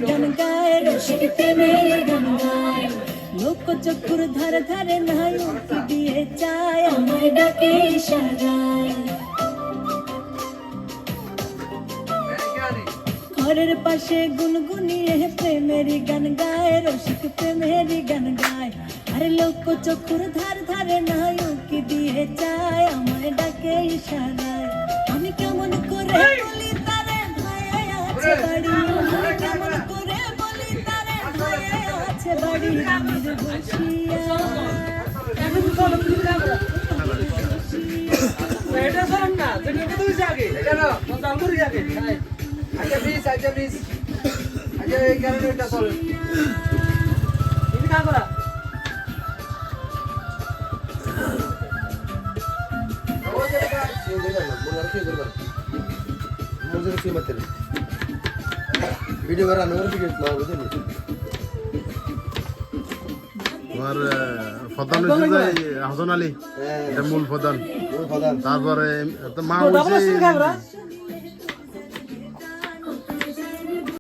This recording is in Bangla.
গান গায় রসিক প্রেমের গান গায় লোক চক্ষুর ধারে ধারে নাই উকি দিয়ে চায় আমায় ডাকে ইশারায় ঘরের পাশে গুনগুনিয়ে প্রেমের গান গায় রসিক প্রেমের গান গায় আরে লোক চক্ষুর ধার ধারে নাই উকি দিয়ে চায় আমায় ডাকে ইশারায় আমি কেমন করে বলি তারে ভাইয়া আছে বাড়ি আমি কেমন করে বলি তারে ভাইয়া আছে বাড়ি রামের বসিয়া এটা সরম না তুমি কত জাগে এটা না চাল করে জাগে আচ্ছা প্লিজ আচ্ছা এই কারণে এটা চলে তুমি কাজ করা ভিডিও করা আমার ভিডিও না বুঝলি তোমার প্রধান হচ্ছে যে হাসান আলী এটা মূল প্রধান তারপরে মা হচ্ছে